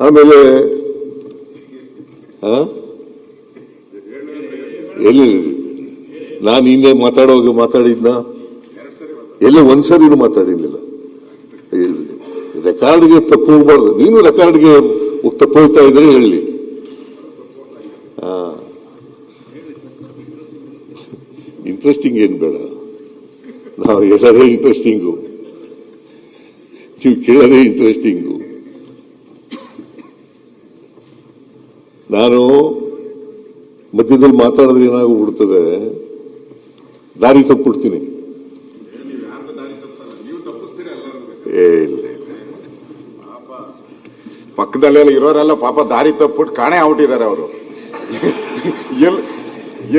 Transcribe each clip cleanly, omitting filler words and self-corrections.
ಆಮೇಲೆ ಎಲ್ಲಿ ನಾನು ಹಿಂದೆ ಮಾತಾಡಿದ್ನ ಎಲ್ಲ ಒಂದ್ಸರಿನೂ ಮಾತಾಡಿರ್ಲಿಲ್ಲ. ರೆಕಾರ್ಡ್ಗೆ ತಪ್ಪು ಹೋಗ್ಬಾರ್ದು. ನೀನು ರೆಕಾರ್ಡ್ಗೆ ತಪ್ಪು ಹೋಗ್ತಾ ಇದ್ರೆ ಹೇಳಿ. ಇಂಟ್ರೆಸ್ಟಿಂಗ್ ಏನ್ ಬೇಡ, ನಾವು ಹೇಳೋದೇ ಇಂಟ್ರೆಸ್ಟಿಂಗು, ನೀವು ಕೇಳೋದೇ ಇಂಟ್ರೆಸ್ಟಿಂಗು. ನಾನು ಮಧ್ಯದಲ್ಲಿ ಮಾತಾಡಿದ್ರೆ ಏನಾಗ್ಬಿಡ್ತದೆ, ದಾರಿ ತಪ್ಪಿಡ್ತೀನಿ. ಪಕ್ಕದಲ್ಲೆಲ್ಲ ಇರೋರೆಲ್ಲ ಪಾಪ ದಾರಿ ತಪ್ಪಿಟ್ಟು ಕಾಣೆ ಔಟಿದ್ದಾರೆ. ಅವರು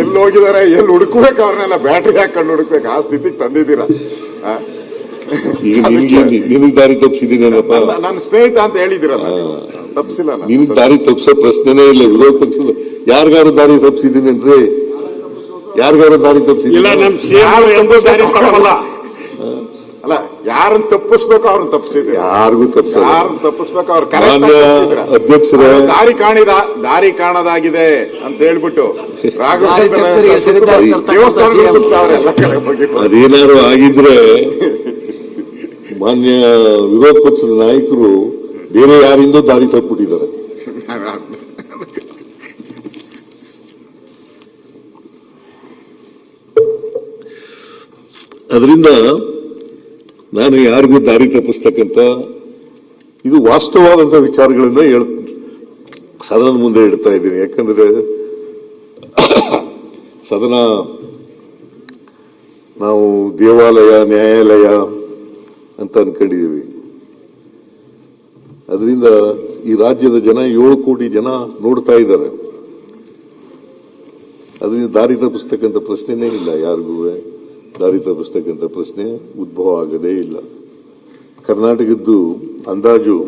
ಎಲ್ಲಿ ಹೋಗಿದ್ದಾರೆ, ಎಲ್ಲಿ ಹುಡುಕ್ಬೇಕು, ಅವ್ರನ್ನೆಲ್ಲ ಬ್ಯಾಟ್ರಿ ಹಾಕೊಂಡು ಹುಡುಕ್ಬೇಕು, ಆ ಸ್ಥಿತಿಗೆ ತಂದಿದ್ದೀರಾ. ನಿನಗೆ ದಾರಿ ತಪ್ಪಿಸಿದ್ದೀನಪ್ಪ, ನನ್ನ ಸ್ನೇಹಿತ ಅಂತ ಹೇಳಿದಿರಲ್ಲ, ತಪ್ಪಿಸಿಲ್ಲ. ನಿನ್ ದಾರಿ ತಪ್ಪಿಸೋ ಪ್ರಶ್ನೆನೇ ಇಲ್ಲ. ವಿರೋಧ ಪಕ್ಷದ ಯಾರಿಗಾರು ದಾರಿ ತಪ್ಪಿಸಿದ್ದೀನೇನ್ರಿ? ಯಾರಿಗಾರು ದಾರಿ ತಪ್ಪಿಸಿದ್ದೀನಿ? ಅಲ್ಲ, ಯಾರನ್ನ ತಪ್ಪಿಸ್ಬೇಕು ಅವ್ರನ್ನ ತಪ್ಪಿಸಿದ್ರೆ, ಯಾರಿಗೂ ಯಾರನ್ನ ತಪ್ಪಿಸ್ಬೇಕು ಅವ್ರ ಅಧ್ಯಕ್ಷರೇ, ದಾರಿ ಕಾಣದಾಗಿದೆ ಅಂತ ಹೇಳ್ಬಿಟ್ಟು ದೇವಸ್ಥಾನಗಳು ಸುತ್ತಾವ್ರೆ ಎಲ್ಲ ಕಡೆ ಬಗ್ಗೆ. ಅದೇನಾದ್ರು ಆಗಿದ್ರೆ ಮಾನ್ಯ ವಿರೋಧ ಪಕ್ಷದ ನಾಯಕರು ಬೇರೆ ಯಾರಿಂದೋ ದಾರಿ ತಪ್ಪಿಬಿಟ್ಟಿದ್ದಾರೆ. ಅದರಿಂದ ನಾನು ಯಾರಿಗೂ ದಾರಿ ತಪ್ಪಿಸ್ತಕ್ಕಂಥ, ಇದು ವಾಸ್ತವವಾದಂಥ ವಿಚಾರಗಳನ್ನ ಸದನದ ಮುಂದೆ ಇಡ್ತಾ ಇದ್ದೀನಿ. ಯಾಕಂದ್ರೆ ಸದನ ನಾವು ದೇವಾಲಯ, ನ್ಯಾಯಾಲಯ ಅಂತ ಅನ್ಕೊಂಡಿದ್ದೀವಿ. ಅದರಿಂದ ಈ ರಾಜ್ಯದ ಜನ 7 ಕೋಟಿ ಜನ ನೋಡ್ತಾ ಇದ್ದಾರೆ. ಅದರಿಂದ ದಾರಿ ತಪ್ಪಿಸ್ತಕ್ಕಂಥ ಪ್ರಶ್ನೆನೇ ಇಲ್ಲ. ಯಾರಿಗೂ ದಾರಿ ತಪ್ಪಿಸ್ತಕ್ಕಂಥ ಪ್ರಶ್ನೆ ಉದ್ಭವ ಆಗದೇ ಇಲ್ಲ. ಕರ್ನಾಟಕದ್ದು ಅಂದಾಜು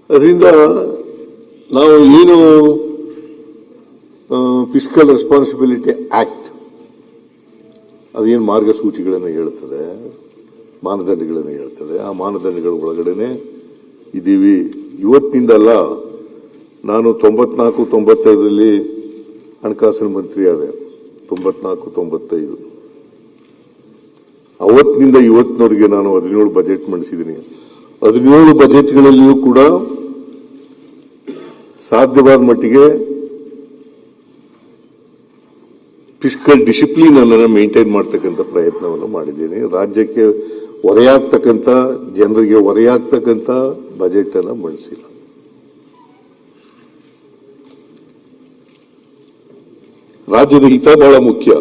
ಅದರಿಂದ ನಾವು ಏನು ಫಿಸ್ಕಲ್ ರೆಸ್ಪಾನ್ಸಿಬಿಲಿಟಿ ಆಕ್ಟ್ ಅದೇನು ಮಾರ್ಗಸೂಚಿಗಳನ್ನು ಹೇಳ್ತದೆ, ಮಾನದಂಡಗಳನ್ನು ಹೇಳ್ತದೆ, ಆ ಮಾನದಂಡಗಳ ಒಳಗಡೆನೆ ಇದ್ದೀವಿ. ಇವತ್ತಿನಿಂದಲ್ಲ, ನಾನು 94-95ರಲ್ಲಿ ಹಣಕಾಸಿನ ಮಂತ್ರಿ ಆದೆ. 94-95 ಅವತ್ತಿನಿಂದ ಇವತ್ತಿನವರೆಗೆ ನಾನು 17 ಬಜೆಟ್ ಮಂಡಿಸಿದ್ದೀನಿ. 17 ಬಜೆಟ್ಗಳಲ್ಲಿಯೂ ಕೂಡ ಸಾಧ್ಯವಾದ ಮಟ್ಟಿಗೆ ಫಿಸ್ಕಲ್ ಡಿಸಿಪ್ಲಿನ್ ಅನ್ನು ಮೇಂಟೈನ್ ಮಾಡ್ತಕ್ಕಂಥ ಪ್ರಯತ್ನವನ್ನು ಮಾಡಿದ್ದೀನಿ. ರಾಜ್ಯಕ್ಕೆ ಹೊರೆಯಾಗ್ತಕ್ಕಂಥ, ಜನರಿಗೆ ಹೊರೆಯಾಗ್ತಕ್ಕಂಥ ಬಜೆಟ್ ಅನ್ನು ಮಂಡಿಸಿಲ್ಲ. ರಾಜ್ಯದ ಹಿತ ಬಹಳ ಮುಖ್ಯ,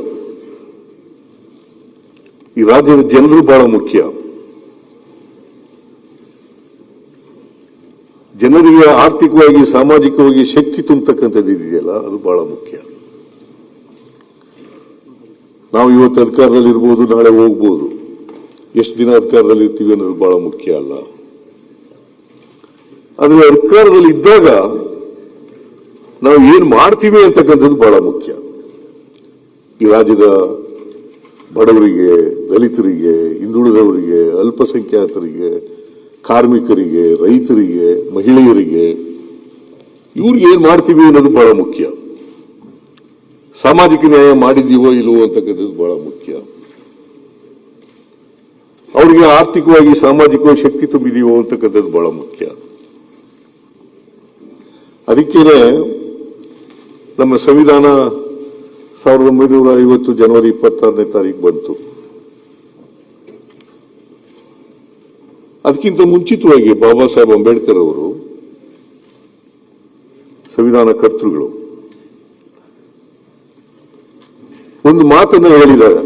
ಈ ರಾಜ್ಯದ ಜನರು ಬಹಳ ಮುಖ್ಯ. ಜನರಿಗೆ ಆರ್ಥಿಕವಾಗಿ, ಸಾಮಾಜಿಕವಾಗಿ ಶಕ್ತಿ ತುಂಬತಕ್ಕಂಥದ್ದು ಇದೆಯಲ್ಲ, ಅದು ಬಹಳ ಮುಖ್ಯ. ನಾವು ಇವತ್ತು ಅಧಿಕಾರದಲ್ಲಿ ಇರ್ಬೋದು, ನಾಳೆ ಹೋಗ್ಬೋದು. ಎಷ್ಟು ದಿನ ಅಧಿಕಾರದಲ್ಲಿ ಇರ್ತೀವಿ ಅನ್ನೋದು ಬಹಳ ಮುಖ್ಯ ಅಲ್ಲ. ಆದ್ರೆ ಅಧಿಕಾರದಲ್ಲಿ ಇದ್ದಾಗ ನಾವು ಏನ್ ಮಾಡ್ತೀವಿ ಅಂತಕ್ಕಂಥದ್ದು ಬಹಳ ಮುಖ್ಯ. ಈ ರಾಜ್ಯದ ಬಡವರಿಗೆ, ದಲಿತರಿಗೆ, ಹಿಂದುಳಿದವರಿಗೆ, ಅಲ್ಪಸಂಖ್ಯಾತರಿಗೆ, ಕಾರ್ಮಿಕರಿಗೆ, ರೈತರಿಗೆ, ಮಹಿಳೆಯರಿಗೆ, ಇವ್ರಿಗೆ ಏನ್ ಮಾಡ್ತೀವಿ ಅನ್ನೋದು ಬಹಳ ಮುಖ್ಯ. ಸಾಮಾಜಿಕ ನ್ಯಾಯ ಮಾಡಿದೀವೋ ಇಲ್ವೋ ಅಂತಕ್ಕಂಥದ್ದು ಬಹಳ ಮುಖ್ಯ. ಅವರಿಗೆ ಆರ್ಥಿಕವಾಗಿ, ಸಾಮಾಜಿಕವಾಗಿ ಶಕ್ತಿ ತುಂಬಿದೀವೋ ಅಂತಕ್ಕಂಥದ್ದು ಬಹಳ ಮುಖ್ಯ. ಅದಕ್ಕೇನೆ ನಮ್ಮ ಸಂವಿಧಾನ 1950 ಜನವರಿ 26ನೇ ತಾರೀಕು ಬಂತು. ಅದಕ್ಕಿಂತ ಮುಂಚಿತವಾಗಿ ಬಾಬಾ ಸಾಹೇಬ್ ಅಂಬೇಡ್ಕರ್ ಅವರು, ಸಂವಿಧಾನ ಕರ್ತೃಗಳು, ಒಂದು ಮಾತನ್ನು ಹೇಳಿದ್ದಾರೆ.